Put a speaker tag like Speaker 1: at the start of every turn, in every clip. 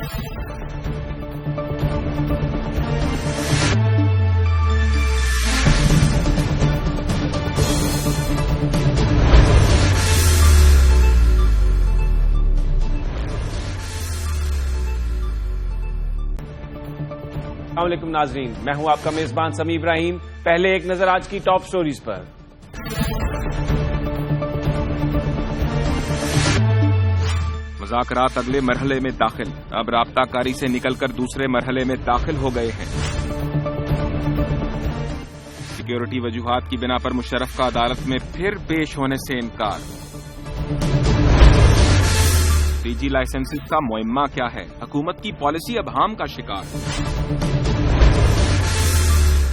Speaker 1: السلام علیکم ناظرین، میں ہوں آپ کا میزبان سمیع ابراہیم۔ پہلے ایک نظر آج کی ٹاپ سٹوریز پر۔
Speaker 2: مذاکرات اگلے مرحلے میں داخل، اب رابطہ کاری سے نکل کر دوسرے مرحلے میں داخل ہو گئے ہیں۔ سیکیورٹی وجوہات کی بنا پر مشرف کا عدالت میں پھر پیش ہونے سے انکار۔ 3G لائسنسز کا معمہ کیا ہے؟ حکومت کی پالیسی ابہام کا شکار۔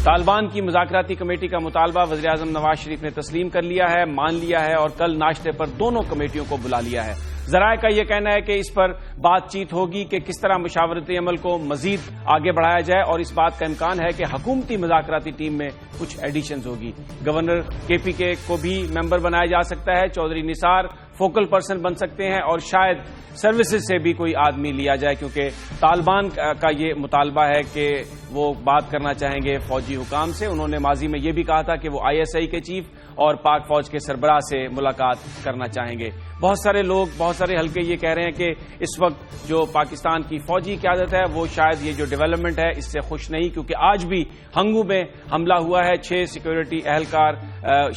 Speaker 1: طالبان کی مذاکراتی کمیٹی کا مطالبہ وزیراعظم نواز شریف نے تسلیم کر لیا ہے، مان لیا ہے اور کل ناشتے پر دونوں کمیٹیوں کو بلا لیا ہے۔ ذرائع کا یہ کہنا ہے کہ اس پر بات چیت ہوگی کہ کس طرح مشاورتی عمل کو مزید آگے بڑھایا جائے، اور اس بات کا امکان ہے کہ حکومتی مذاکراتی ٹیم میں کچھ ایڈیشنز ہوگی۔ گورنر KPK کو بھی ممبر بنایا جا سکتا ہے، چودھری نثار فوکل پرسن بن سکتے ہیں، اور شاید سروسز سے بھی کوئی آدمی لیا جائے، کیونکہ طالبان کا یہ مطالبہ ہے کہ وہ بات کرنا چاہیں گے فوجی حکام سے۔ انہوں نے ماضی میں یہ بھی کہا تھا کہ وہ ISI کے چیف اور پاک فوج کے سربراہ سے ملاقات کرنا چاہیں گے۔ بہت سارے لوگ، بہت سارے حلقے یہ کہہ رہے ہیں کہ اس وقت جو پاکستان کی فوجی قیادت ہے وہ شاید یہ جو ڈیولپمنٹ ہے اس سے خوش نہیں، کیونکہ آج بھی ہنگو میں حملہ ہوا ہے، 6 سیکیورٹی اہلکار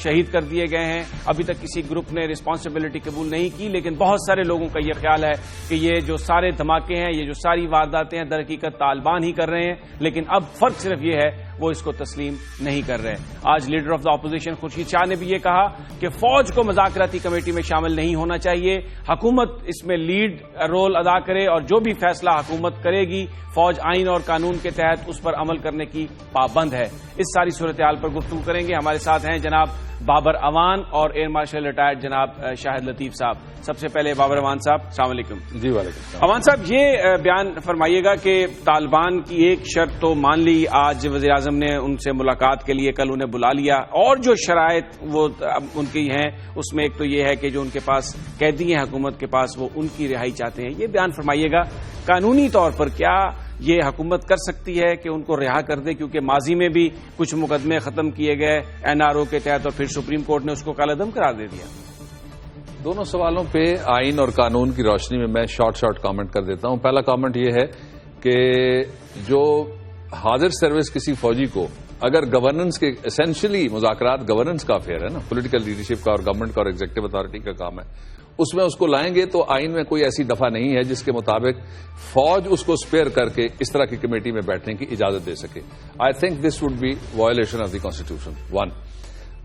Speaker 1: شہید کر دیے گئے ہیں۔ ابھی تک کسی گروپ نے رسپانسبلٹی قبول نہیں کی، لیکن بہت سارے لوگوں کا یہ خیال ہے کہ یہ جو سارے دھماکے ہیں، یہ جو ساری وارداتیں ہیں، در حقیقت طالبان ہی کر رہے ہیں، لیکن اب فرق صرف یہ ہے وہ اس کو تسلیم نہیں کر رہے۔ آج leader of the opposition Khurshid Shah نے بھی یہ کہا کہ فوج کو مذاکراتی کمیٹی میں شامل نہیں ہونا چاہیے، حکومت اس میں لیڈ رول ادا کرے اور جو بھی فیصلہ حکومت کرے گی فوج آئین اور قانون کے تحت اس پر عمل کرنے کی پابند ہے۔ اس ساری صورتحال پر گفتگو کریں گے۔ ہمارے ساتھ ہیں جناب بابر اعوان اور ایئر مارشل ریٹائرڈ جناب شاہد لطیف صاحب۔ سب سے پہلے بابر اعوان صاحب، السلام علیکم۔
Speaker 3: جی وعلیکم السلام۔
Speaker 1: اعوان صاحب، یہ بیان فرمائیے گا کہ طالبان کی ایک شرط تو مان لی، آج وزیراعظم نے ان سے ملاقات کے لیے کل انہیں بلا لیا، اور جو شرائط وہ ان کی ہیں اس میں ایک تو یہ ہے کہ جو ان کے پاس قیدی ہیں حکومت کے پاس وہ ان کی رہائی چاہتے ہیں۔ یہ بیان فرمائیے گا قانونی طور پر کیا یہ حکومت کر سکتی ہے کہ ان کو رہا کر دے، کیونکہ ماضی میں بھی کچھ مقدمے ختم کیے گئے NRO کے تحت اور پھر سپریم کورٹ نے اس کو کالعدم قرار دے دیا؟
Speaker 3: دونوں سوالوں پہ آئین اور قانون کی روشنی میں شارٹ کامنٹ کر دیتا ہوں۔ پہلا کامنٹ یہ ہے کہ جو حاضر سروس کسی فوجی کو اگر گورننس کے اسینشلی مذاکرات گورننس کا افیئر ہے نا، پولیٹیکل لیڈرشپ کا اور گورنمنٹ کا اور ایگزیکٹو اتھارٹی کا کام ہے، اس میں اس کو لائیں گے تو آئین میں کوئی ایسی دفعہ نہیں ہے جس کے مطابق فوج اس کو سپیئر کر کے اس طرح کی کمیٹی میں بیٹھنے کی اجازت دے سکے۔ I think this would be violation of the constitution, 1۔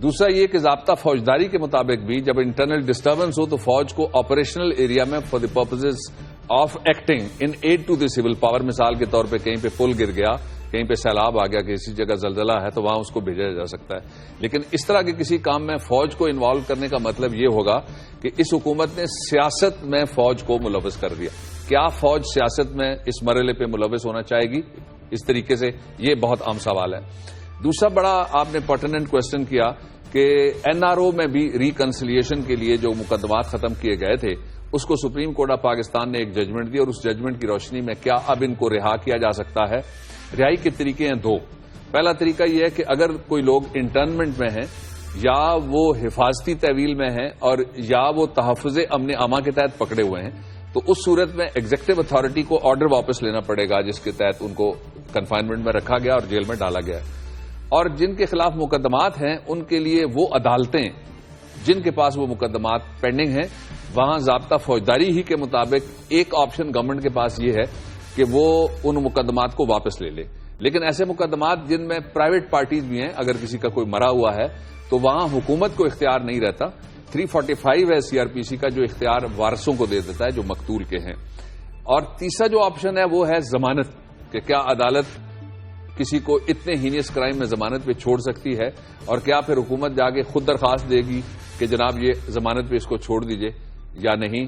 Speaker 3: دوسرا یہ کہ ضابطہ فوجداری کے مطابق بھی جب انٹرنل ڈسٹربنس ہو تو فوج کو آپریشنل ایریا میں for the purposes of acting in aid to the civil power, مثال کے طور پہ کہیں پہ پل گر گیا، کہیں پہ سیلاب آ گیا، کسی جگہ زلزلہ ہے تو وہاں اس کو بھیجا جا سکتا ہے۔ لیکن اس طرح کے کسی کام میں فوج کو انوالو کرنے کا مطلب یہ ہوگا کہ اس حکومت نے سیاست میں فوج کو ملوث کر دیا۔ کیا فوج سیاست میں اس مرحلے پہ ملوث ہونا چاہے گی اس طریقے سے؟ یہ بہت عام سوال ہے۔ دوسرا بڑا آپ نے پرٹیننٹ کوشچن کیا کہ NRO میں بھی ریکنسیلیشن کے لیے جو مقدمات ختم کیے گئے تھے اس کو سپریم کورٹ آف پاکستان نے ایک ججمنٹ دی، اور اس ججمنٹ کی روشنی میں کیا اب ان کو رہا کیا جا سکتا ہے؟ رہائی کے طریقے ہیں 2۔ پہلا طریقہ یہ ہے کہ اگر کوئی لوگ انٹرنمنٹ میں ہیں یا وہ حفاظتی تحویل میں ہیں اور یا وہ تحفظ امن عامہ کے تحت پکڑے ہوئے ہیں تو اس صورت میں ایگزیکٹو اتھارٹی کو آرڈر واپس لینا پڑے گا جس کے تحت ان کو کنفائنمنٹ میں رکھا گیا اور جیل میں ڈالا گیا۔ اور جن کے خلاف مقدمات ہیں ان کے لیے وہ عدالتیں جن کے پاس وہ مقدمات پینڈنگ ہیں وہاں ضابطہ فوجداری ہی کے مطابق ایک آپشن گورنمنٹ کے پاس یہ ہے کہ وہ ان مقدمات کو واپس لے لے۔ لیکن ایسے مقدمات جن میں پرائیویٹ پارٹیز بھی ہیں، اگر کسی کا کوئی مرا ہوا ہے تو وہاں حکومت کو اختیار نہیں رہتا۔ 345 ہے CRPC کا جو اختیار وارثوں کو دے دیتا ہے جو مقتول کے ہیں۔ اور تیسرا جو آپشن ہے وہ ہے ضمانت، کہ کیا عدالت کسی کو اتنے ہینیس کرائم میں ضمانت پہ چھوڑ سکتی ہے، اور کیا پھر حکومت جا کے خود درخواست دے گی کہ جناب یہ ضمانت پہ اس کو چھوڑ دیجئے یا نہیں؟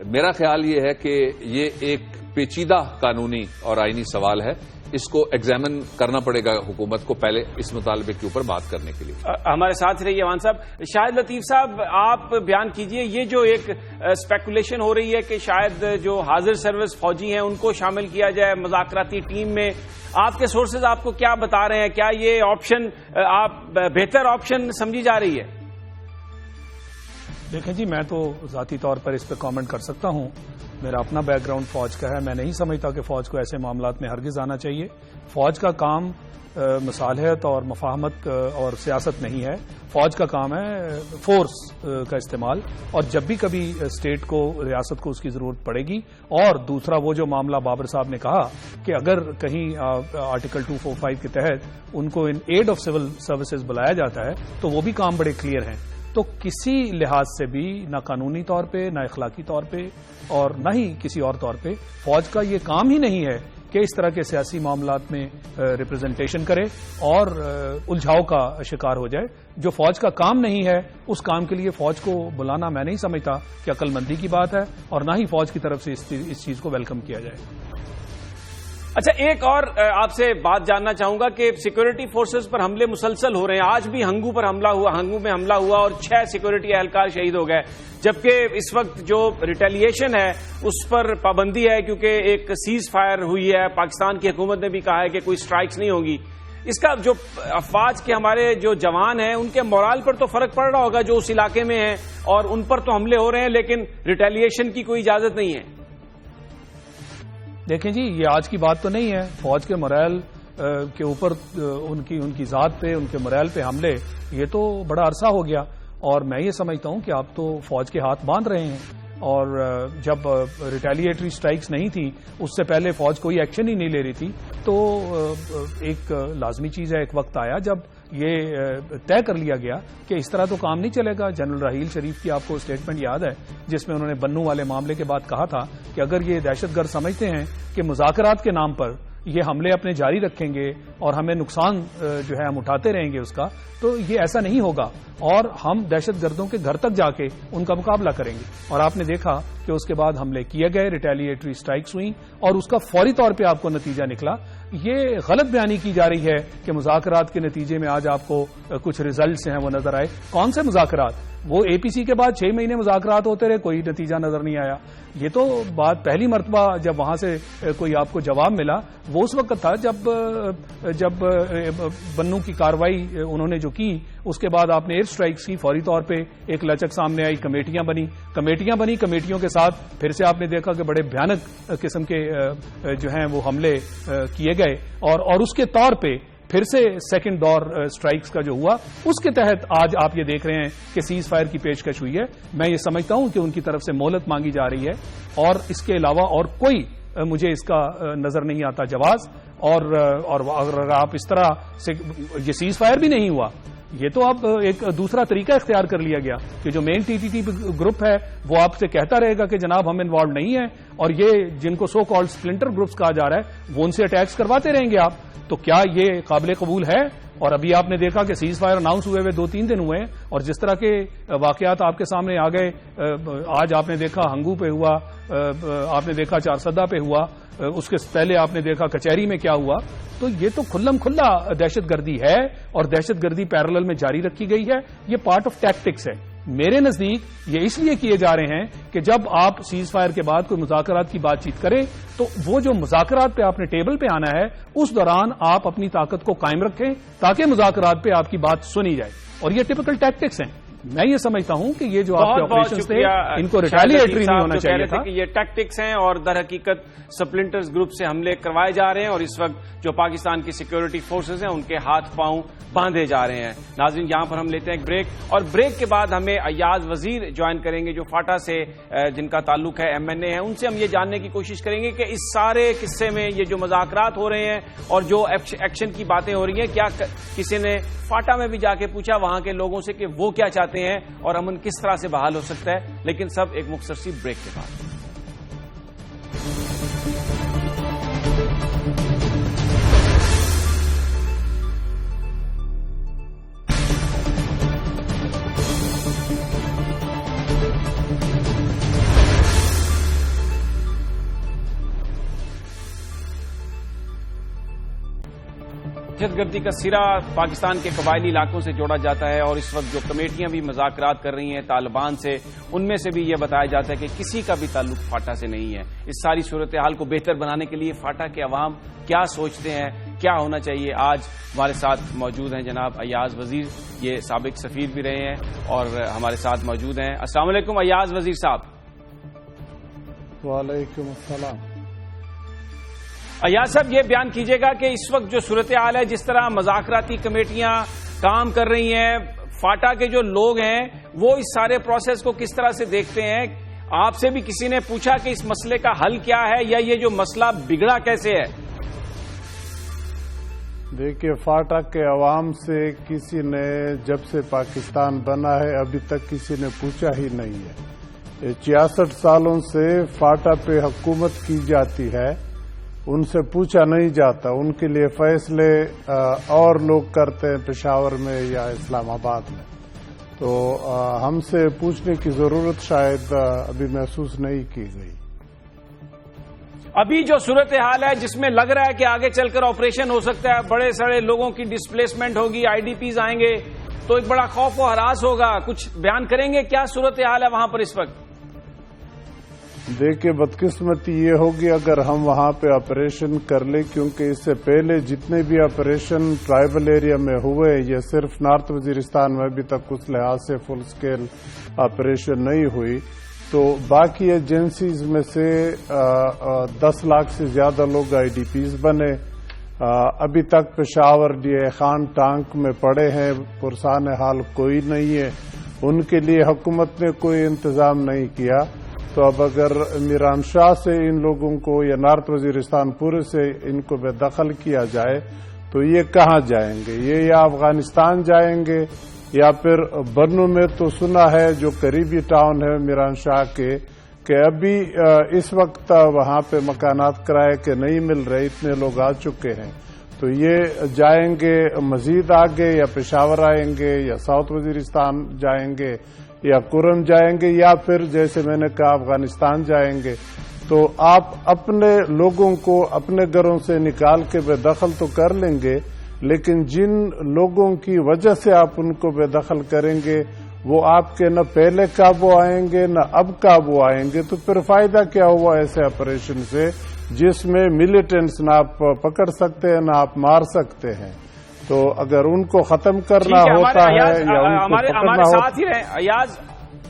Speaker 3: میرا خیال یہ ہے کہ یہ ایک پیچیدہ قانونی اور آئینی سوال ہے۔ اس کو ایگزامن کرنا پڑے گا حکومت کو پہلے اس مطالبے کے اوپر بات کرنے کے لیے.
Speaker 1: ہمارے ساتھ رہیے ایوان صاحب. شاہد لطیف صاحب, آپ بیان کیجئے, یہ جو ایک اسپیکولیشن ہو رہی ہے کہ شاید جو حاضر سروس فوجی ہیں ان کو شامل کیا جائے مذاکراتی ٹیم میں, آپ کے سورسز آپ کو کیا بتا رہے ہیں؟ کیا یہ آپشن آپ بہتر آپشن سمجھی جا رہی ہے؟
Speaker 4: دیکھیں جی, میں تو ذاتی طور پر اس پہ کامنٹ کر سکتا ہوں. میرا اپنا بیک گراؤنڈ فوج کا ہے. میں نہیں سمجھتا کہ فوج کو ایسے معاملات میں ہرگز آنا چاہیے. فوج کا کام مصالحت اور مفاہمت اور سیاست نہیں ہے. فوج کا کام ہے فورس کا استعمال, اور جب بھی کبھی اسٹیٹ کو, ریاست کو اس کی ضرورت پڑے گی. اور دوسرا وہ جو معاملہ بابر صاحب نے کہا کہ اگر کہیں آرٹیکل 245 کے تحت ان کو ان ایڈ آف سول سروسز بلایا جاتا ہے تو وہ بھی کام بڑے کلیئر ہیں. تو کسی لحاظ سے بھی نہ قانونی طور پہ, نہ اخلاقی طور پہ, اور نہ ہی کسی اور طور پہ فوج کا یہ کام ہی نہیں ہے کہ اس طرح کے سیاسی معاملات میں ریپرزنٹیشن کرے اور الجھاؤ کا شکار ہو جائے. جو فوج کا کام نہیں ہے اس کام کے لیے فوج کو بلانا میں نہیں سمجھتا کہ عقل مندی کی بات ہے, اور نہ ہی فوج کی طرف سے اس چیز کو ویلکم کیا جائے.
Speaker 1: اچھا, ایک اور آپ سے بات جاننا چاہوں گا کہ سیکورٹی فورسز پر حملے مسلسل ہو رہے ہیں. آج بھی ہنگو پر حملہ ہوا, ہنگو میں حملہ ہوا اور 6 سیکورٹی اہلکار شہید ہو گئے, جبکہ اس وقت جو ریٹیلیشن ہے اس پر پابندی ہے کیونکہ ایک سیز فائر ہوئی ہے. پاکستان کی حکومت نے بھی کہا ہے کہ کوئی سٹرائکس نہیں ہوگی. اس کا جو افواج کے ہمارے جو جوان ہیں ان کے مورال پر تو فرق پڑ رہا ہوگا جو اس علاقے میں ہیں, اور ان پر تو حملے ہو رہے ہیں لیکن ریٹیلیشن کی کوئی اجازت نہیں ہے.
Speaker 4: دیکھیں جی, یہ آج کی بات تو نہیں ہے. فوج کے مورال کے اوپر ان کی ذات پہ, ان کے مورال پہ حملے یہ تو بڑا عرصہ ہو گیا, اور میں یہ سمجھتا ہوں کہ آپ تو فوج کے ہاتھ باندھ رہے ہیں. اور جب ریٹیلیٹری سٹرائکس نہیں تھی اس سے پہلے فوج کوئی ایکشن ہی نہیں لے رہی تھی, تو ایک لازمی چیز ہے, ایک وقت آیا جب یہ طے کر لیا گیا کہ اس طرح تو کام نہیں چلے گا. جنرل راحیل شریف کی آپ کو اسٹیٹمنٹ یاد ہے جس میں انہوں نے بنو والے معاملے کے بعد کہا تھا کہ اگر یہ دہشت گرد سمجھتے ہیں کہ مذاکرات کے نام پر یہ حملے اپنے جاری رکھیں گے اور ہمیں نقصان جو ہے ہم اٹھاتے رہیں گے اس کا, تو یہ ایسا نہیں ہوگا, اور ہم دہشت گردوں کے گھر تک جا کے ان کا مقابلہ کریں گے. اور آپ نے دیکھا کہ اس کے بعد حملے کیے گئے, ریٹیلیٹری سٹرائکس ہوئیں, اور اس کا فوری طور پہ آپ کو نتیجہ نکلا. یہ غلط بیانی کی جا رہی ہے کہ مذاکرات کے نتیجے میں آج آپ کو کچھ ریزلٹس ہیں وہ نظر آئے. کون سے مذاکرات؟ وہ اے پی سی کے بعد 6 مہینے مذاکرات ہوتے رہے, کوئی نتیجہ نظر نہیں آیا. یہ تو بات پہلی مرتبہ جب وہاں سے کوئی آپ کو جواب ملا وہ اس وقت تھا جب بنو کی کاروائی انہوں نے جو کی, اس کے بعد آپ نے ایئر سٹرائکس کی. فوری طور پہ ایک لچک سامنے آئی, کمیٹیاں بنی. کمیٹیوں کے ساتھ پھر سے آپ نے دیکھا کہ بڑے بھیانک قسم کے جو ہیں وہ حملے کیے گئے, اور اس کے طور پہ پھر سے سیکنڈ دور سٹرائکس کا جو ہوا اس کے تحت آج آپ یہ دیکھ رہے ہیں کہ سیز فائر کی پیشکش ہوئی ہے. میں یہ سمجھتا ہوں کہ ان کی طرف سے مہلت مانگی جا رہی ہے, اور اس کے علاوہ اور کوئی مجھے اس کا نظر نہیں آتا جواز. اور اگر آپ اس طرح سے, یہ سیز فائر بھی نہیں ہوا, یہ تو اب ایک دوسرا طریقہ اختیار کر لیا گیا کہ جو مین TTT گروپ ہے وہ آپ سے کہتا رہے گا کہ جناب ہم انوالو نہیں ہیں, اور یہ جن کو سو کالڈ سپلنٹر گروپس کہا جا رہا ہے وہ ان سے اٹیکس کرواتے رہیں گے آپ. تو کیا یہ قابل قبول ہے؟ اور ابھی آپ نے دیکھا کہ سیز فائر اناؤنس ہوئے 2-3 دن ہوئے ہیں, اور جس طرح کے واقعات آپ کے سامنے آ گئے, آج آپ نے دیکھا ہنگو پہ ہوا, آپ نے دیکھا چارسدہ پہ ہوا, اس کے پہلے آپ نے دیکھا کچہری میں کیا ہوا. تو یہ تو کھلم کھلا دہشت گردی ہے, اور دہشت گردی پیرالل میں جاری رکھی گئی ہے. یہ پارٹ آف ٹیکٹکس ہے. میرے نزدیک یہ اس لیے کیے جا رہے ہیں کہ جب آپ سیز فائر کے بعد کوئی مذاکرات کی بات چیت کریں تو وہ جو مذاکرات پہ آپ نے ٹیبل پہ آنا ہے اس دوران آپ اپنی طاقت کو قائم رکھیں تاکہ مذاکرات پہ آپ کی بات سنی جائے. اور یہ ٹپیکل ٹیکٹکس ہیں. میں یہ سمجھتا ہوں کہ یہ جو آپ کے آپریشنز تھے ان کو ریٹیلیٹری نہیں ہونا چاہیے تھا.
Speaker 1: کہ یہ ٹیکٹکس ہیں اور در حقیقت سپلنٹرز گروپ سے حملے کروائے جا رہے ہیں, اور اس وقت جو پاکستان کی سیکیورٹی فورسز ہیں ان کے ہاتھ پاؤں باندھے جا رہے ہیں. ناظرین, یہاں پر ہم لیتے ہیں ایک بریک, اور بریک کے بعد ہمیں ایاز وزیر جوائن کریں گے جو فاٹا سے جن کا تعلق ہے MNA ہے. ان سے ہم یہ جاننے کی کوشش کریں گے کہ اس سارے قصے میں یہ جو مذاکرات ہو رہے ہیں اور جو ایکشن کی باتیں ہو رہی ہیں, کیا کسی نے فاٹا میں بھی جا کے پوچھا وہاں کے لوگوں سے کہ وہ کیا چاہتے ہیں اور امن کس طرح سے بحال ہو سکتا ہے. لیکن سب ایک مختصر سی بریک کے بعد. دہشت گردی کا سرا پاکستان کے قبائلی علاقوں سے جوڑا جاتا ہے اور اس وقت جو کمیٹیاں بھی مذاکرات کر رہی ہیں طالبان سے، ان میں سے بھی یہ بتایا جاتا ہے کہ کسی کا بھی تعلق فاٹا سے نہیں ہے۔ اس ساری صورتحال کو بہتر بنانے کے لیے فاٹا کے عوام کیا سوچتے ہیں، کیا ہونا چاہیے؟ آج ہمارے ساتھ موجود ہیں جناب ایاز وزیر، یہ سابق سفیر بھی رہے ہیں اور ہمارے ساتھ موجود ہیں۔ السلام علیکم ایاز وزیر صاحب۔
Speaker 5: وعلیکم السلام۔
Speaker 1: ایاز صاحب، یہ بیان کیجیے گا کہ اس وقت جو صورتحال ہے، جس طرح مذاکراتی کمیٹیاں کام کر رہی ہیں، فاٹا کے جو لوگ ہیں وہ اس سارے پروسیس کو کس طرح سے دیکھتے ہیں؟ آپ سے بھی کسی نے پوچھا کہ اس مسئلے کا حل کیا ہے یا یہ جو مسئلہ بگڑا کیسے ہے؟
Speaker 5: دیکھیے، فاٹا کے عوام سے کسی نے جب سے پاکستان بنا ہے ابھی تک کسی نے پوچھا ہی نہیں ہے۔ 66 سالوں سے فاٹا پہ حکومت کی جاتی ہے، ان سے پوچھا نہیں جاتا۔ ان کے لیے فیصلے اور لوگ کرتے ہیں پشاور میں یا اسلام آباد میں، تو ہم سے پوچھنے کی ضرورت شاید ابھی محسوس نہیں کی گئی۔
Speaker 1: ابھی جو صورتحال ہے جس میں لگ رہا ہے کہ آگے چل کر آپریشن ہو سکتا ہے، بڑے سارے لوگوں کی ڈسپلیسمنٹ ہوگی، آئی ڈی پیز آئیں گے، تو ایک بڑا خوف و ہراس ہوگا، کچھ بیان کریں گے کیا صورتحال ہے وہاں پر اس وقت؟
Speaker 5: دیکھیے، بدقسمتی یہ ہوگی اگر ہم وہاں پہ آپریشن کر لیں، کیونکہ اس سے پہلے جتنے بھی آپریشن ٹرائبل ایریا میں ہوئے، یہ صرف نارتھ وزیرستان میں ابھی تک اس لحاظ سے فل سکیل آپریشن نہیں ہوئی، تو باقی ایجنسیز میں سے 10 لاکھ سے زیادہ لوگ آئی ڈی پیز بنے۔ ابھی تک پشاور ڈی اے خان ٹانک میں پڑے ہیں، پرسان حال کوئی نہیں ہے، ان کے لیے حکومت نے کوئی انتظام نہیں کیا۔ تو اب اگر عمران شاہ سے ان لوگوں کو یا نارتھ وزیرستان پورے سے ان کو بے دخل کیا جائے تو یہ کہاں جائیں گے؟ یہ یا افغانستان جائیں گے یا پھر برنو میں تو سنا ہے جو قریبی ٹاؤن ہے عمران شاہ کے کہ ابھی اس وقت وہاں پہ مکانات کرائے کے نہیں مل رہے، اتنے لوگ آ چکے ہیں، تو یہ جائیں گے مزید آگے یا پشاور آئیں گے یا ساؤتھ وزیرستان جائیں گے یا کرم جائیں گے یا پھر جیسے میں نے کہا افغانستان جائیں گے۔ تو آپ اپنے لوگوں کو اپنے گھروں سے نکال کے بے دخل تو کر لیں گے، لیکن جن لوگوں کی وجہ سے آپ ان کو بے دخل کریں گے وہ آپ کے نہ پہلے قابو آئیں گے نہ اب قابو آئیں گے، تو پھر فائدہ کیا ہوا ایسے آپریشن سے جس میں ملیٹنٹس نہ آپ پکڑ سکتے ہیں نہ آپ مار سکتے ہیں؟ تو اگر ان کو ختم کرنا ہوتا ہے یا ان کو
Speaker 1: ہمارے ساتھ ہی رہیں ایاز،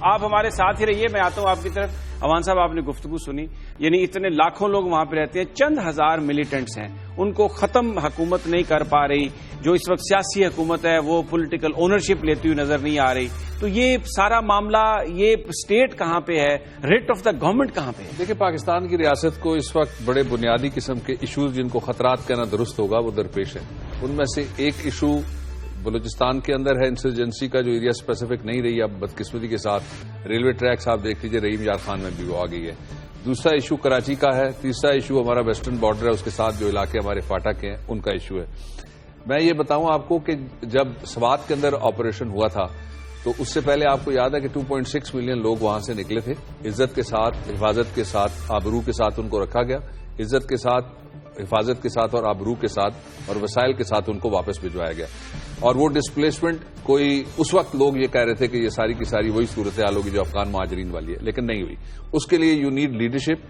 Speaker 1: آپ ہمارے ساتھ ہی رہیے، میں آتا ہوں آپ کی طرف۔ عوان صاحب، آپ نے گفتگو سنی، یعنی اتنے لاکھوں لوگ وہاں پہ رہتے ہیں، چند ہزار ملیٹنٹس ہیں، ان کو ختم حکومت نہیں کر پا رہی، جو اس وقت سیاسی حکومت ہے وہ پولیٹیکل اونرشپ لیتی ہوئی نظر نہیں آ رہی، تو یہ سارا معاملہ، یہ اسٹیٹ کہاں پہ ہے، ریٹ آف دا گورنمنٹ کہاں پہ ہے؟
Speaker 3: دیکھیں، پاکستان کی ریاست کو اس وقت بڑے بنیادی قسم کے ایشوز جن کو خطرات کہنا درست ہوگا وہ درپیش ہیں۔ ان میں سے ایک ایشو بلوچستان کے اندر ہے، انسرجنسی کا، جو ایریا اسپیسیفک نہیں رہی، اب بدقسمتی کے ساتھ ریلوے ٹریکس آپ دیکھ لیجیے، رحیم یار خان میں بھی وہ آ گئی ہے۔ دوسرا ایشو کراچی کا ہے، تیسرا ایشو ہمارا ویسٹرن بارڈر ہے، اس کے ساتھ جو علاقے ہمارے فاٹا کے ہیں ان کا ایشو ہے۔ میں یہ بتاؤں آپ کو کہ جب سوات کے اندر آپریشن ہوا تھا تو اس سے پہلے آپ کو یاد ہے کہ 2.6 ملین لوگ وہاں سے نکلے تھے، عزت کے ساتھ، حفاظت کے ساتھ، آبرو کے ساتھ ان کو رکھا گیا، عزت کے ساتھ، حفاظت کے ساتھ اور آبرو کے ساتھ اور وسائل کے ساتھ ان کو واپس بھجوایا گیا۔ اور وہ ڈسپلیسمنٹ، کوئی اس وقت لوگ یہ کہہ رہے تھے کہ یہ ساری کی ساری وہی صورتحال ہوگی جو افغان مہاجرین والی ہے، لیکن نہیں ہوئی۔ اس کے لیے you need leadership,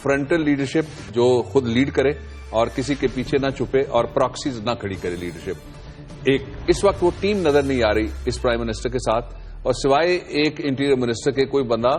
Speaker 3: frontal leadership جو خود لیڈ کرے اور کسی کے پیچھے نہ چھپے اور پراکسیز نہ کھڑی کرے لیڈرشپ۔ ایک اس وقت وہ ٹیم نظر نہیں آ رہی اس پرائم منسٹر کے ساتھ، اور سوائے ایک انٹیریئر منسٹر کے کوئی بندہ،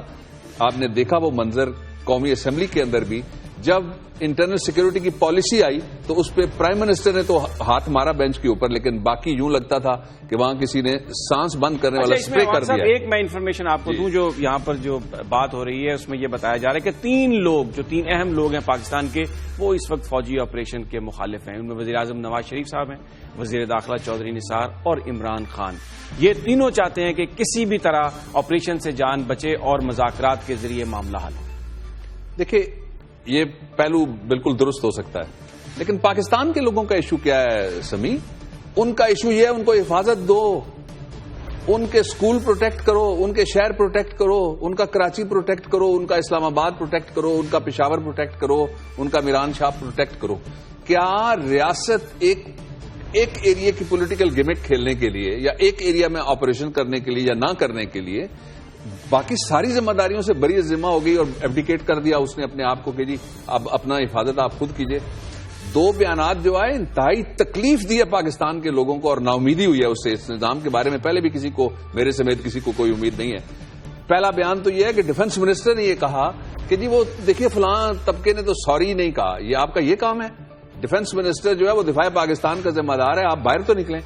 Speaker 3: آپ نے دیکھا وہ منظر قومی اسمبلی کے اندر بھی، جب انٹرنل سیکورٹی کی پالیسی آئی تو اس پہ پرائم منسٹر نے تو ہاتھ مارا بینچ کے اوپر، لیکن باقی یوں لگتا تھا کہ وہاں کسی نے سانس بند کرنے والا اسپرے کر دیا۔
Speaker 1: ایک میں انفارمیشن آپ کو دوں، جو یہاں پر جو بات ہو رہی ہے اس میں یہ بتایا جا رہا ہے کہ 3 لوگ، جو 3 اہم لوگ ہیں پاکستان کے، وہ اس وقت فوجی آپریشن کے مخالف ہیں۔ ان میں وزیر اعظم نواز شریف صاحب ہیں، وزیر داخلہ چودھری نثار اور عمران خان۔ یہ تینوں چاہتے ہیں کہ کسی بھی طرح آپریشن سے جان بچے اور مذاکرات کے ذریعے معاملہ حل ہو۔
Speaker 3: دیکھیں، یہ پہلو بالکل درست ہو سکتا ہے، لیکن پاکستان کے لوگوں کا ایشو کیا ہے سمی؟ ان کا ایشو یہ ہے ان کو حفاظت دو، ان کے سکول پروٹیکٹ کرو، ان کے شہر پروٹیکٹ کرو، ان کا کراچی پروٹیکٹ کرو، ان کا اسلام آباد پروٹیکٹ کرو، ان کا پشاور پروٹیکٹ کرو، ان کا میران شاہ پروٹیکٹ کرو۔ کیا ریاست ایک ایک ایریا کی پولیٹیکل گیمک کھیلنے کے لیے یا ایک ایریا میں آپریشن کرنے کے لیے یا نہ کرنے کے لیے باقی ساری ذمہ داریوں سے بری ذمہ ہو گئی اور ایبڈیکیٹ کر دیا اس نے اپنے آپ کو کہ جی اب اپنا حفاظت آپ خود کیجئے. 2 بیانات جو آئے انتہائی تکلیف دی ہے پاکستان کے لوگوں کو اور نا امیدی ہوئی ہے اس سے. اس نظام کے بارے میں پہلے بھی کسی کو میرے سمیت کسی کو کوئی امید نہیں ہے. پہلا بیان تو یہ ہے کہ ڈیفنس منسٹر نے یہ کہا کہ جی وہ دیکھیے فلاں طبقے نے تو سوری نہیں کہا. یہ آپ کا یہ کام ہے؟ ڈیفنس منسٹر جو ہے وہ دفاع پاکستان کا ذمہ دار ہے, آپ باہر تو نکلیں.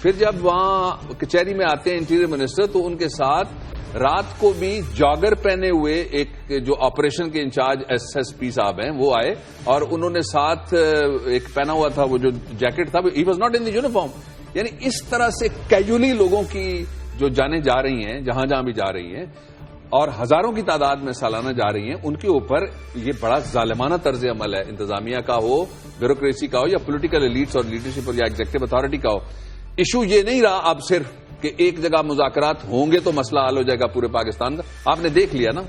Speaker 3: پھر جب وہاں کچہری میں آتے ہیں انٹیریئر منسٹر تو ان کے ساتھ رات کو بھی جاگر پہنے ہوئے ایک جو آپریشن کے انچارج ایس پی صاحب ہیں وہ آئے اور انہوں نے ساتھ ایک پہنا ہوا تھا وہ جو جیکٹ تھا, he was not in the uniform. یعنی اس طرح سے کیجولی لوگوں کی جو جانیں جا رہی ہیں جہاں جہاں بھی جا رہی ہیں اور ہزاروں کی تعداد میں سالانہ جا رہی ہیں, ان کے اوپر یہ بڑا ظالمانہ طرز عمل ہے. انتظامیہ کا ہو, بیوروکریسی کا ہو یا پولیٹیکل ایلیٹس اور لیڈرشپ اور یا ایگزیکٹو اتھارٹی کا ہو. ایشو یہ نہیں رہا اب صرف کہ ایک جگہ مذاکرات ہوں گے تو مسئلہ حل ہو جائے گا پورے پاکستان کا. آپ نے دیکھ لیا نا.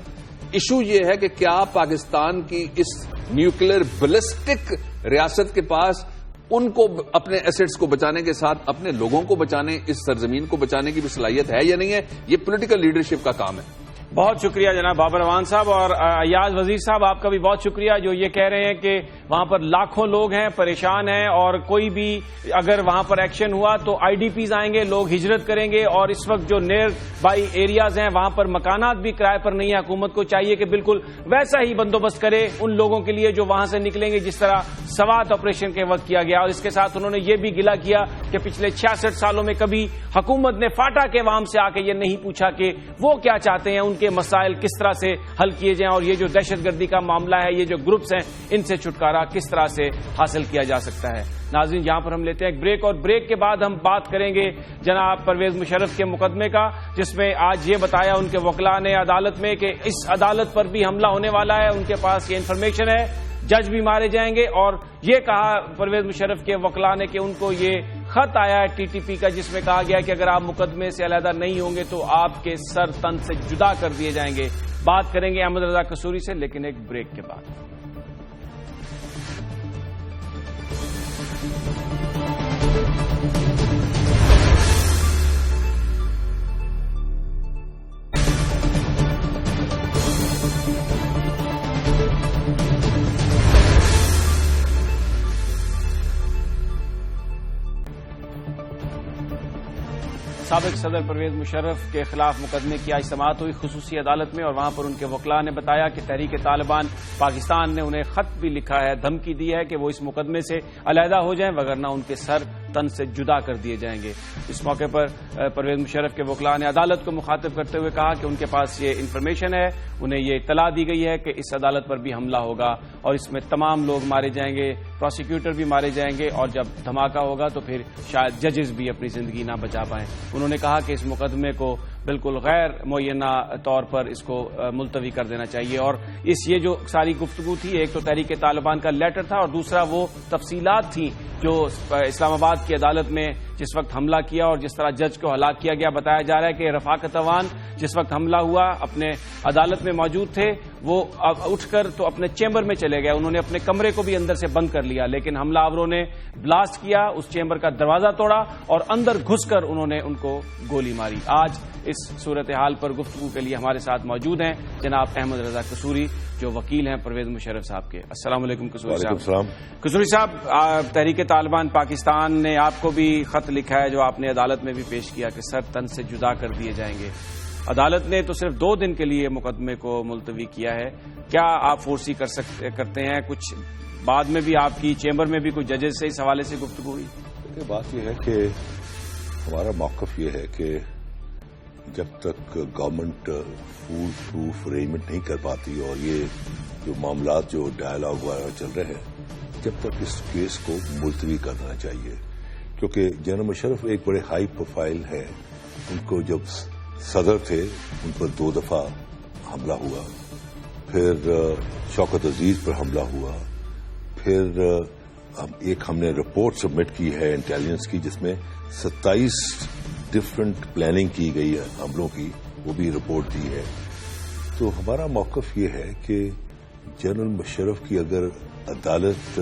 Speaker 3: ایشو یہ ہے کہ کیا پاکستان کی اس نیوکلیر بلسٹک ریاست کے پاس ان کو اپنے ایسٹس کو بچانے کے ساتھ اپنے لوگوں کو بچانے, اس سرزمین کو بچانے کی بھی صلاحیت ہے یا نہیں ہے. یہ پولیٹیکل لیڈرشپ کا کام ہے.
Speaker 1: بہت شکریہ جناب بابر امان صاحب. اور ایاز وزیر صاحب آپ کا بھی بہت شکریہ جو یہ کہہ رہے ہیں کہ وہاں پر لاکھوں لوگ ہیں, پریشان ہیں اور کوئی بھی اگر وہاں پر ایکشن ہوا تو آئی ڈی پیز آئیں گے, لوگ ہجرت کریں گے. اور اس وقت جو نیئر بائی ایریاز ہیں وہاں پر مکانات بھی کرائے پر نہیں ہیں. حکومت کو چاہیے کہ بالکل ویسا ہی بندوبست کرے ان لوگوں کے لیے جو وہاں سے نکلیں گے جس طرح سوات آپریشن کے وقت کیا گیا. اور اس کے ساتھ انہوں نے یہ بھی گلہ کیا کہ پچھلے 66 سالوں میں کبھی حکومت نے فاٹا کے عوام سے آ کے یہ نہیں پوچھا کہ وہ کیا چاہتے ہیں, ان کے مسائل کس طرح سے حل کیے جائیں اور یہ جو دہشت گردی کا معاملہ ہے, یہ جو گروپس ہیں, ان سے چھٹکارا کس طرح سے حاصل کیا جا سکتا ہے. ناظرین یہاں پر ہم لیتے ہیں ایک بریک اور بریک کے بعد ہم بات کریں گے جناب پرویز مشرف کے مقدمے کا, جس میں آج یہ بتایا ان کے وکلاء نے عدالت میں کہ اس عدالت پر بھی حملہ ہونے والا ہے. ان کے پاس یہ انفارمیشن ہے, جج بھی مارے جائیں گے. اور یہ کہا پرویز مشرف کے وکلاء نے کہ ان کو یہ خط آیا ہے ٹی ٹی پی کا جس میں کہا گیا کہ اگر آپ مقدمے سے علیحدہ نہیں ہوں گے تو آپ کے سر تن سے جدا کر دیے جائیں گے. بات کریں گے احمد رضا قصوری سے, لیکن ایک بریک کے بعد. سابق صدر پرویز مشرف کے خلاف مقدمے کی آج سماعت ہوئی خصوصی عدالت میں, اور وہاں پر ان کے وکلاء نے بتایا کہ تحریک طالبان پاکستان نے انہیں خط بھی لکھا ہے, دھمکی دی ہے کہ وہ اس مقدمے سے علیحدہ ہو جائیں وگرنہ ان کے سر تن سے جدا کر دیے جائیں گے. اس موقع پر پرویز مشرف کے وکلاء نے عدالت کو مخاطب کرتے ہوئے کہا کہ ان کے پاس یہ انفارمیشن ہے, انہیں یہ اطلاع دی گئی ہے کہ اس عدالت پر بھی حملہ ہوگا اور اس میں تمام لوگ مارے جائیں گے, پروسیکیوٹر بھی مارے جائیں گے, اور جب دھماکہ ہوگا تو پھر شاید ججز بھی اپنی زندگی نہ بچا پائیں. انہوں نے کہا کہ اس مقدمے کو بالکل غیر معینہ طور پر اس کو ملتوی کر دینا چاہیے. اور یہ جو ساری گفتگو تھی, ایک تو تحریک طالبان کا لیٹر تھا اور دوسرا وہ تفصیلات تھیں جو اسلام آباد کی عدالت میں جس وقت حملہ کیا اور جس طرح جج کو ہلاک کیا گیا. بتایا جا رہا ہے کہ رفاقت اوان جس وقت حملہ ہوا اپنے عدالت میں موجود تھے, وہ اٹھ کر تو اپنے چیمبر میں چلے گئے, انہوں نے اپنے کمرے کو بھی اندر سے بند کر لیا, لیکن حملہ آوروں نے بلاسٹ کیا, اس چیمبر کا دروازہ توڑا اور اندر گھس کر انہوں نے ان کو گولی ماری. آج اس صورتحال پر گفتگو کے لیے ہمارے ساتھ موجود ہیں جناب احمد رضا قصوری جو وکیل ہیں پرویز مشرف صاحب کے. السلام علیکم قصوری صاحب.
Speaker 6: السلام.
Speaker 1: قصوری صاحب, تحریک طالبان پاکستان نے آپ کو بھی خط لکھا ہے جو آپ نے عدالت میں بھی پیش کیا کہ سر تن سے جدا کر دیے جائیں گے. عدالت نے تو صرف 2 دن کے لیے مقدمے کو ملتوی کیا ہے, کیا آپ فورسی کرتے ہیں؟ کچھ بعد میں بھی آپ کی چیمبر میں بھی کوئی ججز سے اس حوالے سے گفتگو ہوئی؟
Speaker 6: بات یہ ہے کہ ہمارا موقف یہ ہے کہ جب تک گورنمنٹ فول پروف ارینجمنٹ نہیں کر پاتی اور یہ جو معاملات جو ڈائلاگ وغیرہ چل رہے ہیں, جب تک اس کیس کو ملتوی کرنا چاہیے, کیونکہ جنرل مشرف ایک بڑے ہائی پروفائل ہیں. ان کو جب صدر تھے ان پر 2 دفعہ حملہ ہوا, پھر شوکت عزیز پر حملہ ہوا, پھر ہم نے رپورٹ سبمٹ کی ہے انٹیلیجنس کی جس میں 27 ڈفرنٹ پلاننگ کی گئی ہے حملوں کی, وہ بھی رپورٹ دی ہے. تو ہمارا موقف یہ ہے کہ جنرل مشرف کی اگر عدالت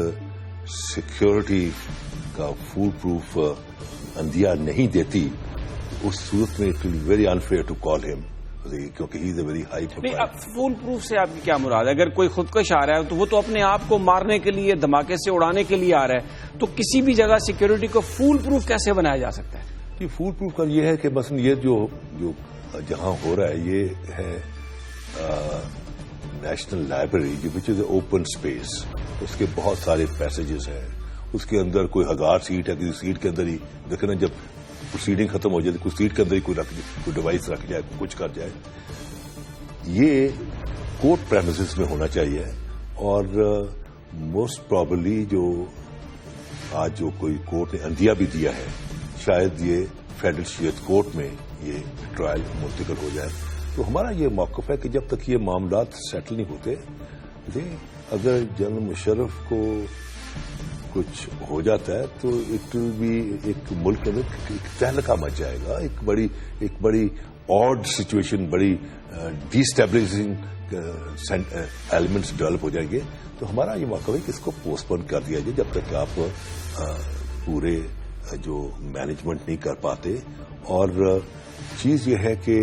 Speaker 6: سیکیورٹی کا فول پروف اندیا نہیں دیتی اس صورت میں it will be very unfair to call him, کیونکہ he is a very high profile.
Speaker 1: Foolproof سے آپ کی کیا مراد ہے؟ اگر کوئی خودکش آ رہا ہے تو وہ تو اپنے آپ کو مارنے کے لیے، دھماکے سے اڑانے کے لیے آ رہا ہے، تو کسی بھی جگہ سیکیورٹی کو فول پروف کیسے بنایا جا سکتا ہے؟
Speaker 6: یہ فول پروف کا یہ ہے کہ مثلا یہ جو جہاں ہو رہا ہے یہ ہے national library which is a open space. اس کے بہت سارے پیسیجز ہیں، اس کے اندر کوئی 1000 سیٹ ہے، کسی سیٹ کے اندر ہی دیکھیں نا جب پروسیڈنگ ختم ہو جائے کوئی سیٹ کے اندر ہی کوئی ڈیوائس رکھ جائے، کچھ کر جائے. یہ کورٹ پریمیسز میں ہونا چاہیے. اور موسٹ پرابلی جو آج جو کوئی کورٹ نے اندیا بھی دیا ہے، شاید یہ فیڈرل شریعت کورٹ میں یہ ٹرائل منتقل ہو جائے. تو ہمارا یہ موقف ہے کہ جب تک یہ معاملات سیٹل نہیں ہوتے، اگر جنرل مشرف کو کچھ ہو جاتا ہے تو اٹ ول بی ایک ملک میں ایک تہلکہ مچ جائے گا، ایک بڑی آڈ سچویشن، بڑی ڈیسٹیبلائزنگ ایلیمنٹس ڈیولپ ہو جائیں گے. تو ہمارا یہ موقف ہے کہ اس کو پوسٹ پون کر دیا جائے جب تک کہ آپ پورے جو مینجمنٹ نہیں کر پاتے. اور چیز یہ ہے کہ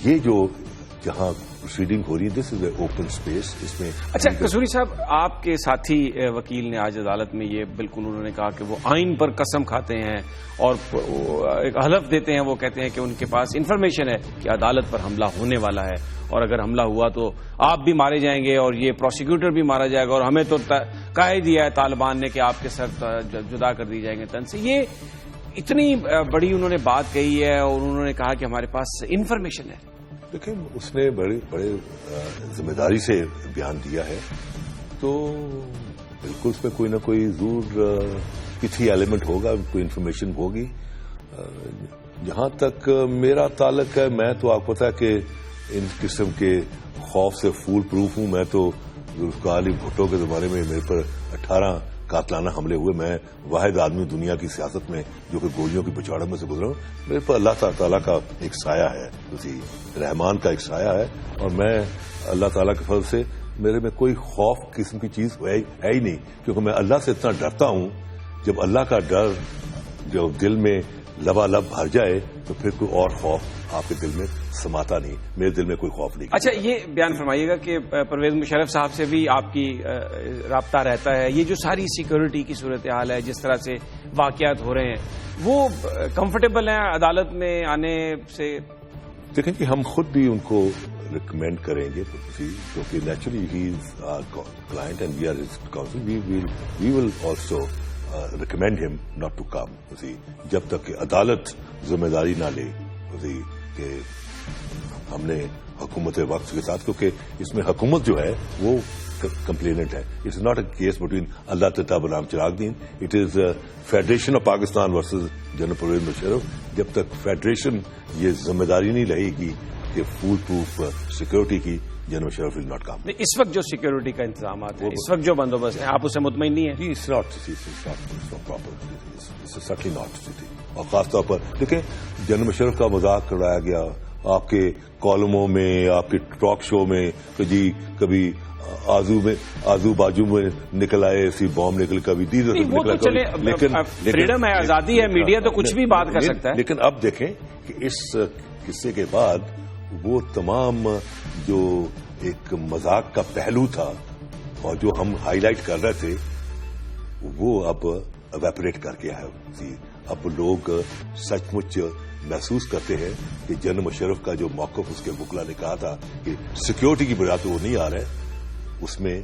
Speaker 6: یہ جو جہاں پروسیڈنگ ہو رہی ہے دس از اے اوپن اسپیس. اس میں
Speaker 1: اچھا قصوری صاحب، آپ کے ساتھی وکیل نے آج عدالت میں یہ بالکل انہوں نے کہا کہ وہ آئین پر قسم کھاتے ہیں اور ایک حلف دیتے ہیں. وہ کہتے ہیں کہ ان کے پاس انفارمیشن ہے کہ عدالت پر حملہ ہونے والا ہے اور اگر حملہ ہوا تو آپ بھی مارے جائیں گے اور یہ پروسیکیوٹر بھی مارا جائے گا اور ہمیں تو کہہ ہی دیا ہے طالبان نے کہ آپ کے سر جدا کر دی جائیں گے تن سے. یہ اتنی بڑی انہوں نے بات کہی ہے اور انہوں نے کہا کہ ہمارے پاس انفارمیشن ہے.
Speaker 6: دیکھیں اس نے بڑے ذمہ داری سے بیان دیا ہے، تو بالکل اس میں کوئی نہ کوئی ضرور کسی ایلیمنٹ ہوگا، کوئی انفارمیشن ہوگی. جہاں تک میرا تعلق ہے، میں تو آپ کو پتا ہے کہ ان قسم کے خوف سے فول پروف ہوں. میں تو ذوالفقار علی بھٹو کے زمانے میں میرے پر 18 قاتلانہ حملے ہوئے. میں واحد آدمی دنیا کی سیاست میں جو کہ گولیوں کی بچھاڑوں میں سے گزرا ہوں. میرے پر اللہ تعالیٰ کا ایک سایہ ہے، اسی رحمان کا ایک سایہ ہے، اور میں اللہ تعالیٰ کے فضل سے میرے میں کوئی خوف قسم کی چیز ہے ہی نہیں، کیونکہ میں اللہ سے اتنا ڈرتا ہوں. جب اللہ کا ڈر جو دل میں لبالب بھر جائے تو پھر کوئی اور خوف آپ کے دل میں سماتا نہیں. میرے دل میں کوئی خوف نہیں.
Speaker 1: اچھا یہ بیان فرمائیے گا کہ پرویز مشرف صاحب سے بھی آپ کی رابطہ رہتا ہے. یہ جو ساری سیکورٹی کی صورتحال ہے، جس طرح سے واقعات ہو رہے ہیں، وہ کمفرٹیبل ہیں عدالت میں آنے سے؟
Speaker 6: دیکھیں کہ ہم خود بھی ان کو ریکمینڈ کریں گے کیونکہ نیچرلی ہی is our client and we are his counsel. We will also recommend ہم ناٹ ٹو کم جب تک کہ عدالت ذمہ داری نہ لے کہ ہم نے حکومت وقت کے ساتھ، کیونکہ اس میں حکومت جو ہے وہ کمپلیننٹ ہے. It's not a case between Allah تطاب رام Chiragh Din. It is federation of Pakistan versus general Pervez Musharraf. جب تک فیڈریشن یہ ذمہ داری نہیں لے گی کہ فول پروف سیکورٹی کی، general Musharraf will not come.
Speaker 1: اس وقت جو سیکورٹی کا انتظامات ہیں، اس وقت جو بندوبست ہے، آپ اسے مطمئن نہیں ہیں؟
Speaker 6: It's not subtly not. اور خاص طور پر دیکھیں جنرل مشرف کا مذاق اڑایا گیا آپ کے کالموں میں، آپ کے ٹاک شو میں کہ جی کبھی آزو بازو میں نکل آئے ایسی بام نکل، کبھی دیز
Speaker 1: لیکن فریڈم ہے، آزادی ہے، میڈیا تو کچھ بھی بات کر سکتا ہے.
Speaker 6: لیکن اب دیکھیں کہ اس قصے کے بعد وہ تمام جو ایک مذاق کا پہلو تھا اور جو ہم ہائی لائٹ کر رہے تھے وہ اب ایویپوریٹ کر کے ہے. اب لوگ سچ مچ محسوس کرتے ہیں کہ جنرل مشرف کا جو موقف اس کے وکلا نے کہا تھا کہ سیکیورٹی کی بنیاد پہ وہ نہیں آ رہے، اس میں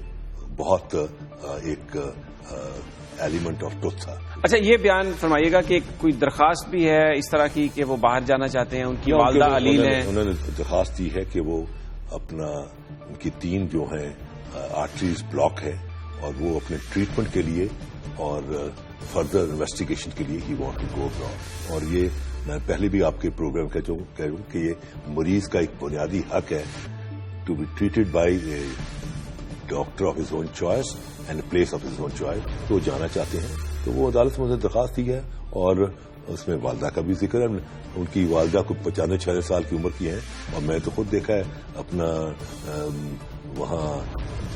Speaker 6: بہت ایک ایلیمنٹ آف ٹروتھ تھا.
Speaker 1: اچھا یہ بیان فرمائیے گا کہ کوئی درخواست بھی ہے اس طرح کی کہ وہ باہر جانا چاہتے ہیں، ان کی والدہ علیل ہیں،
Speaker 6: انہوں نے درخواست دی ہے کہ وہ اپنا ان کی 3 جو ہیں آرٹریز بلاک ہے اور وہ اپنے ٹریٹمنٹ کے لیے اور فردر انویسٹیگیشن کے لیے ہی وانٹ ٹو گو ابراڈ. اور یہ میں پہلے بھی آپ کے پروگرام کہہ رہا ہوں کہ یہ مریض کا ایک بنیادی حق ہے to be treated by a doctor of his own choice and place of his own choice. تو وہ جانا چاہتے ہیں تو وہ عدالت میں درخواست دی ہے اور اس میں والدہ کا بھی ذکر ہے. ان کی والدہ کو 95-96 سال کی عمر کی ہیں اور میں تو خود دیکھا ہے اپنا وہاں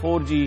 Speaker 1: 4G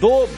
Speaker 1: 2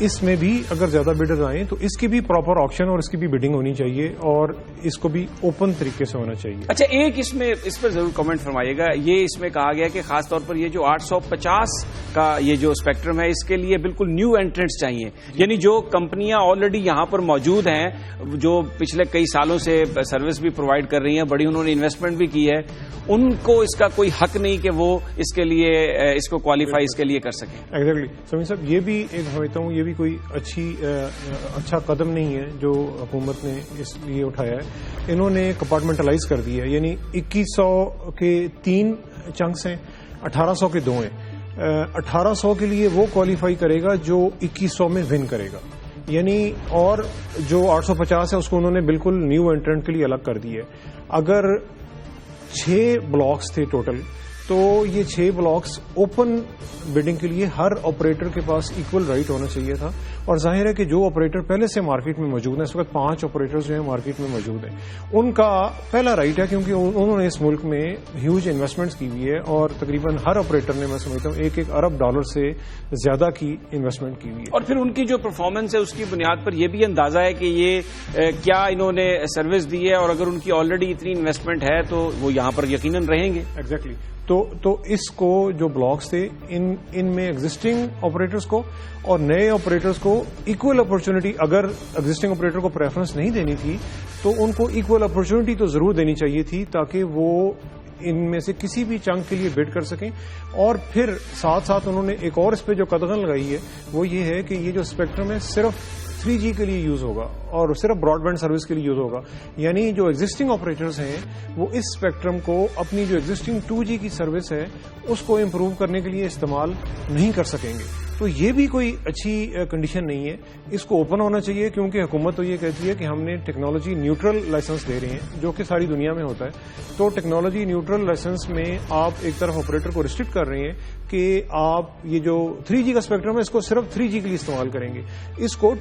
Speaker 7: اس میں بھی اگر زیادہ بڈر آئیں تو اس کی بھی پراپر آکشن اور اس کی بھی بڈنگ ہونی چاہیے اور اس کو بھی اوپن طریقے سے ہونا چاہیے.
Speaker 1: اچھا ایک اس پر ضرور کمنٹ فرمائیے گا. یہ اس میں کہا گیا کہ خاص طور پر یہ جو 850 کا یہ جو اسپیکٹرم ہے اس کے لیے بالکل نیو انٹرنٹس چاہیے, یعنی جو کمپنیاں آلریڈی یہاں پر موجود ہیں جو پچھلے کئی سالوں سے سروس بھی پرووائڈ کر رہی ہیں, بڑی انہوں نے انویسٹمنٹ بھی کی ہے, ان کو اس کا کوئی حق نہیں کہ وہ اس کے لیے اس کو کوالیفائی اس کے لیے کر سکیں.
Speaker 7: ایگزیکٹلی سمجھ صاحب, یہ بھی ایک سمجھتا ہوں یہ بھی کوئی اچھا قدم نہیں ہے جو حکومت نے اس لیے اٹھایا ہے. انہوں نے کمپارٹمنٹلائز کر دیا ہے, یعنی 2100 کے 3 چنکس ہیں, 1800 کے 2 ہیں. 1800 کے لیے وہ کوالیفائی کرے گا جو 2100 میں ون کرے گا, یعنی اور جو 850 ہے اس کو انہوں نے بالکل نیو انٹرنٹ کے لیے الگ کر دی ہے. اگر 6 بلاکس تھے ٹوٹل تو یہ 6 بلاکس اوپن بڈنگ کے لیے ہر آپریٹر کے پاس ایکول رائٹ ہونا چاہیے تھا. اور ظاہر ہے کہ جو آپریٹر پہلے سے مارکیٹ میں موجود ہیں, اس وقت 5 آپریٹرز جو ہیں مارکیٹ میں موجود ہیں, ان کا پہلا رائٹ ہے کیونکہ انہوں نے اس ملک میں ہیوج انویسٹمنٹس کی ہوئی ہے اور تقریباً ہر آپریٹر نے میں سمجھتا ہوں $1 ارب سے زیادہ کی انویسٹمنٹ کی ہوئی ہے.
Speaker 1: اور پھر ان کی جو پرفارمنس ہے اس کی بنیاد پر یہ بھی اندازہ ہے کہ یہ کیا انہوں نے سروس دی ہے, اور اگر ان کی آلریڈی اتنی انویسٹمنٹ ہے تو وہ یہاں پر یقیناً رہیں گے.
Speaker 7: ایگزیکٹلی تو اس کو جو بلاکس تھے ان میں ایگزسٹنگ آپریٹرز کو اور نئے آپریٹرز کو ایکول اپرچونٹی, اگر ایگزسٹنگ آپریٹر کو پریفرنس نہیں دینی تھی تو ان کو ایکول اپرچونٹی تو ضرور دینی چاہیے تھی تاکہ وہ ان میں سے کسی بھی چنک کے لیے بڈ کر سکیں. اور پھر ساتھ ساتھ انہوں نے ایک اور اس پہ جو قدغن لگائی ہے وہ یہ ہے کہ یہ جو اسپیکٹرم ہے صرف 3G کے لیے یوز ہوگا اور صرف براڈ بینڈ سروس کے لیے یوز ہوگا, یعنی جو ایگزسٹنگ آپریٹرز ہیں وہ اس اسپیکٹرم کو اپنی جو ایگزسٹنگ 2G کی سروس ہے اس کو امپروو کرنے کے لیے استعمال نہیں کر سکیں گے. تو یہ بھی کوئی اچھی کنڈیشن نہیں ہے, اس کو اوپن ہونا چاہیے کیونکہ حکومت تو یہ کہتی ہے کہ ہم نے ٹیکنالوجی نیوٹرل لائسنس دے رہے ہیں جو کہ ساری دنیا میں ہوتا ہے. تو ٹیکنالوجی نیوٹرل لائسنس میں آپ ایک طرف آپریٹر کو ریسٹرکٹ کر رہے ہیں کہ آپ یہ جو 3G کا اسپیکٹرم ہے اس کو صرف 3G کے لیے استعمال کریں گے. اس کو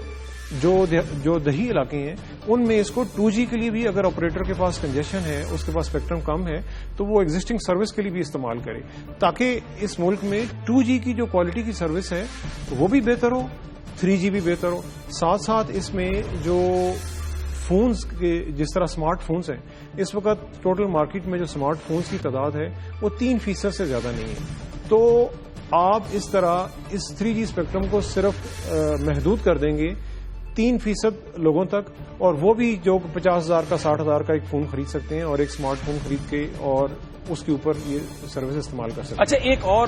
Speaker 7: جو دیہی علاقے ہیں ان میں اس کو 2G کے لیے بھی اگر آپریٹر کے پاس کنجیشن ہے, اس کے پاس اسپیکٹرم کم ہے, تو وہ ایگزسٹنگ سروس کے لیے بھی استعمال کرے تاکہ اس ملک میں 2G کی جو کوالٹی کی سروس ہے وہ بھی بہتر ہو, 3G بھی بہتر ہو. ساتھ ساتھ اس میں جو فونز کے جس طرح اسمارٹ فونز ہیں, اس وقت ٹوٹل مارکیٹ میں جو اسمارٹ فونز کی تعداد ہے وہ 3% سے زیادہ نہیں ہے. تو آپ اس طرح اس 3G اسپیکٹرم کو صرف محدود کر دیں گے 3% لوگوں تک, اور وہ بھی جو 50,000 کا 60,000 کا ایک فون خرید سکتے ہیں اور ایک اسمارٹ فون خرید کے اور اس کے اوپر یہ سروس استعمال کر سکتے ہیں.
Speaker 1: اچھا ایک اور,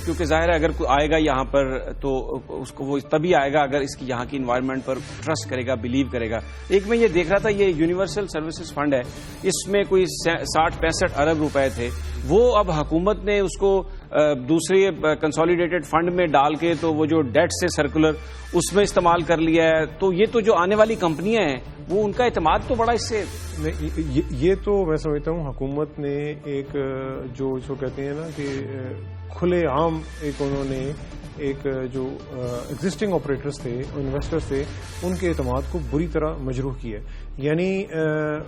Speaker 1: کیونکہ ظاہر ہے اگر کوئی آئے گا یہاں پر تو اس کو وہ تبھی آئے گا اگر اس کی یہاں کی انوائرمنٹ پر ٹرسٹ کرے گا, بلیو کرے گا. ایک میں یہ دیکھ رہا تھا یہ یونیورسل سروسز فنڈ ہے, اس میں کوئی 60-65 ارب روپے تھے, وہ اب حکومت نے اس کو دوسرے کنسالیڈیٹڈ فنڈ میں ڈال کے تو وہ جو ڈیٹ سے سرکولر اس میں استعمال کر لیا ہے. تو یہ تو جو آنے والی کمپنیاں ہیں وہ ان کا اعتماد تو بڑا اس سے
Speaker 7: یہ تو میں سمجھتا ہوں حکومت نے ایک جو اس کو کہتے ہیں نا کہ کھلے عام ایک انہوں نے ایک جو ایگزسٹنگ آپریٹرز تھے, انویسٹرز تھے, ان کے اعتماد کو بری طرح مجروح کیا ہے. یعنی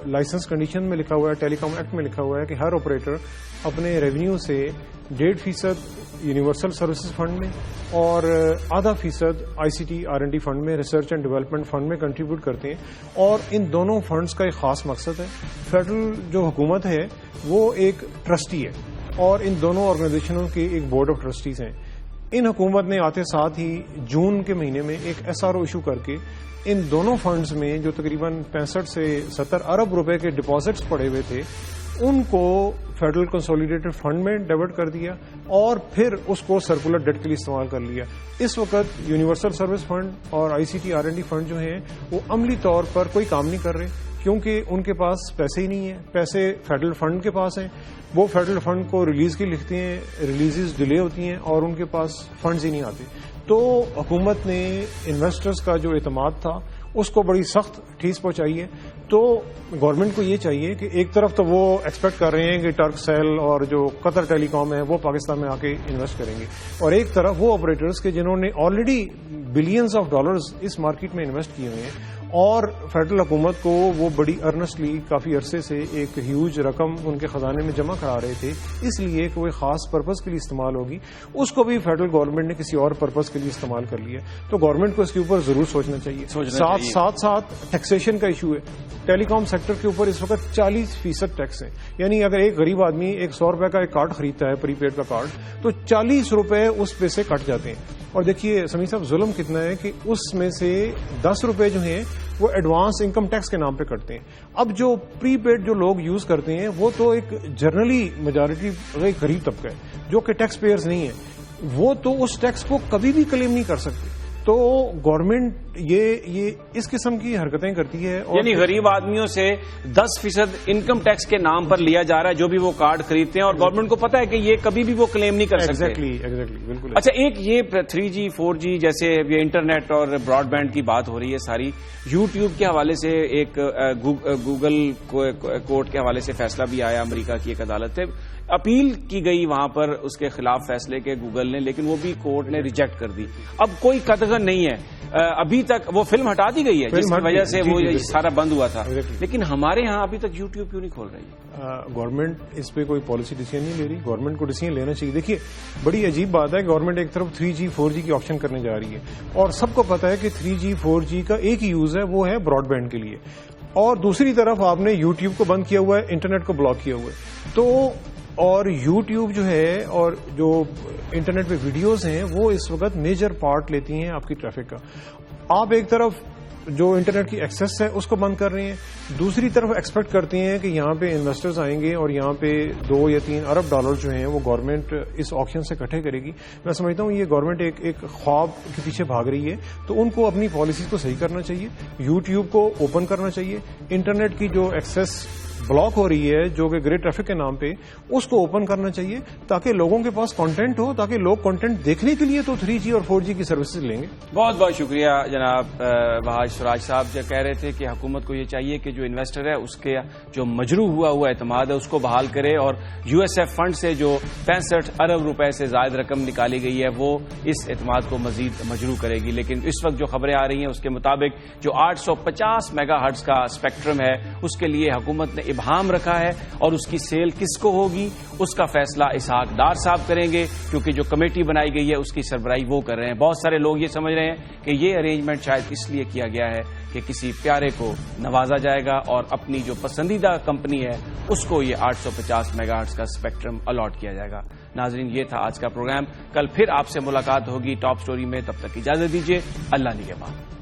Speaker 7: لائسنس کنڈیشن میں لکھا ہوا ہے, ٹیلی کام ایکٹ میں لکھا ہوا ہے کہ ہر آپریٹر اپنے ریونیو سے 1.5% یونیورسل سروسز فنڈ میں اور 0.5% ICT R&D فنڈ میں, ریسرچ اینڈ ڈیولپمنٹ فنڈ میں کنٹریبیوٹ کرتے ہیں. اور ان دونوں فنڈز کا ایک خاص مقصد ہے. فیڈرل جو حکومت ہے وہ ایک ٹرسٹی ہے اور ان دونوں آرگنائزیشنوں کے ایک بورڈ آف ٹرسٹیز ہیں. ان حکومت نے آتے ساتھ ہی جون کے مہینے میں ایک SRO ایشو کر کے ان دونوں فنڈز میں جو تقریباً 65 سے 70 ارب روپے کے ڈپازٹس پڑے ہوئے تھے ان کو فیڈرل کنسولیڈیٹڈ فنڈ میں ڈیبٹ کر دیا اور پھر اس کو سرکولر ڈیٹ کے لیے استعمال کر لیا. اس وقت یونیورسل سروس فنڈ اور ICT R&D فنڈ جو ہیں وہ عملی طور پر کوئی کام نہیں کر رہے کیونکہ ان کے پاس پیسے ہی نہیں ہیں. پیسے فیڈرل فنڈ کے پاس ہیں, وہ فیڈرل فنڈ کو ریلیز کی لکھتے ہیں, ریلیزز ڈیلے ہوتی ہیں اور ان کے پاس فنڈز ہی نہیں آتے. تو حکومت نے انویسٹرز کا جو اعتماد تھا اس کو بڑی سخت ٹھیس پہنچائی ہے. تو گورنمنٹ کو یہ چاہیے کہ ایک طرف تو وہ ایکسپیکٹ کر رہے ہیں کہ ٹرک سیل اور جو قطر ٹیلی کام ہے وہ پاکستان میں آ کے انویسٹ کریں گے, اور ایک طرف وہ آپریٹرز کے جنہوں نے آلریڈی بلینز آف ڈالرز اس مارکیٹ میں انویسٹ کیے ہوئے ہیں اور فیڈرل حکومت کو وہ بڑی ارنسٹلی کافی عرصے سے ایک ہیوج رقم ان کے خزانے میں جمع کرا رہے تھے، اس لیے کہ وہ ایک خاص پرپز کے لیے استعمال ہوگی، اس کو بھی فیڈرل گورنمنٹ نے کسی اور پرپز کے لیے استعمال کر لیا. تو گورنمنٹ کو اس کے اوپر ضرور سوچنا چاہیے. ساتھ ٹیکسیشن کا ایشو ہے. ٹیلی کام سیکٹر کے اوپر اس وقت 40% ٹیکس ہے. یعنی اگر ایک غریب آدمی ایک 100 روپے کا ایک کارڈ خریدتا ہے، پری پیڈ کا کارڈ، تو 40 روپے اس پہ سے کٹ جاتے ہیں. اور دیکھیے سمیع صاحب، ظلم کتنا ہے کہ اس میں سے 10 روپے جو ہیں وہ ایڈوانس انکم ٹیکس کے نام پہ کٹتے ہیں. اب جو پری پیڈ جو لوگ یوز کرتے ہیں وہ تو ایک جنرلی میجارٹی غریب طبقہ ہے جو کہ ٹیکس پیئرز نہیں ہے، وہ تو اس ٹیکس کو کبھی بھی کلیم نہیں کر سکتے. تو گورنمنٹ یہ اس قسم کی حرکتیں کرتی ہے.
Speaker 1: یعنی غریب آدمیوں سے 10% انکم ٹیکس کے نام پر لیا جا رہا ہے جو بھی وہ کارڈ خریدتے ہیں، اور گورنمنٹ کو پتا ہے کہ یہ کبھی بھی وہ کلیم نہیں کر سکتے.
Speaker 7: ایگزیکٹلی بالکل.
Speaker 1: اچھا، ایک یہ 3G 4G جیسے یہ انٹرنیٹ اور براڈ بینڈ کی بات ہو رہی ہے ساری، یوٹیوب کے حوالے سے ایک گوگل کورٹ کے حوالے سے فیصلہ بھی آیا، امریکہ کی ایک عدالت سے اپیل کی گئی وہاں پر اس کے خلاف فیصلے کے گوگل نے، لیکن وہ بھی کورٹ نے ریجیکٹ کر دی. اب کوئی قدغن نہیں ہے، ابھی تک وہ فلم ہٹا دی گئی ہے جس کی وجہ سے وہ سارا بند ہوا تھا، لیکن ہمارے ہاں ابھی تک یوٹیوب کیوں نہیں کھول رہی؟
Speaker 7: گورنمنٹ اس پہ کوئی پالیسی ڈیسیژن نہیں لے رہی. گورنمنٹ کو ڈیسیژن لینا چاہیے. دیکھیے بڑی عجیب بات ہے، گورنمنٹ ایک طرف 3G 4G کی آپشن کرنے جا رہی ہے، اور سب کو پتا ہے کہ 3G 4G کا ایک ہی یوز ہے، وہ ہے براڈ بینڈ کے لیے، اور دوسری طرف آپ نے یوٹیوب کو بند کیا ہوا ہے، انٹرنیٹ کو بلاک کیا ہوا ہے. تو اور یوٹیوب جو ہے اور جو انٹرنیٹ پہ ویڈیوز ہیں وہ اس وقت میجر پارٹ لیتی ہیں آپ کی ٹریفک کا. آپ ایک طرف جو انٹرنیٹ کی ایکسیس ہے اس کو بند کر رہے ہیں، دوسری طرف ایکسپیکٹ کرتے ہیں کہ یہاں پہ انویسٹرز آئیں گے اور یہاں پہ 2 یا 3 ارب ڈالر جو ہیں وہ گورنمنٹ اس آکشن سے اکٹھے کرے گی. میں سمجھتا ہوں یہ گورنمنٹ ایک خواب کے پیچھے بھاگ رہی ہے. تو ان کو اپنی پالیسیز کو صحیح کرنا چاہیے، یوٹیوب کو اوپن کرنا چاہیے، انٹرنیٹ کی جو ایکسیس بلاک ہو رہی ہے جو کہ گریٹ ٹریفک کے نام پہ، اس کو اوپن کرنا چاہیے تاکہ لوگوں کے پاس کانٹینٹ ہو، تاکہ لوگ کانٹینٹ دیکھنے کے لیے تو 3G اور 4G کی سروسز لیں گے. بہت
Speaker 1: بہت شکریہ جناب وحاج سراج صاحب، جو کہہ رہے تھے کہ حکومت کو یہ چاہیے کہ جو انویسٹر ہے اس کے جو مجروح ہوا اعتماد ہے اس کو بحال کرے، اور USF فنڈ سے جو 65 ارب روپے سے زائد رقم نکالی گئی ہے وہ اس اعتماد کو مزید مجروح کرے گی. لیکن اس وقت جو خبریں آ رہی ہیں اس کے مطابق جو 850 میگا ہرٹز کا اسپیکٹرم ہے اس کے لیے حکومت نے ابہام رکھا ہے، اور اس کی سیل کس کو ہوگی اس کا فیصلہ اسحاق ڈار صاحب کریں گے، کیونکہ جو کمیٹی بنائی گئی ہے اس کی سربراہی وہ کر رہے ہیں. بہت سارے لوگ یہ سمجھ رہے ہیں کہ یہ ارینجمنٹ شاید اس لیے کیا گیا ہے کہ کسی پیارے کو نوازا جائے گا اور اپنی جو پسندیدہ کمپنی ہے اس کو یہ 850 میگا ہرٹز کا اسپیکٹرم الاٹ کیا جائے گا. ناظرین، یہ تھا آج کا پروگرام. کل پھر آپ سے ملاقات ہوگی ٹاپ سٹوری میں، تب تک اجازت دیجیے. اللہ نگہبان.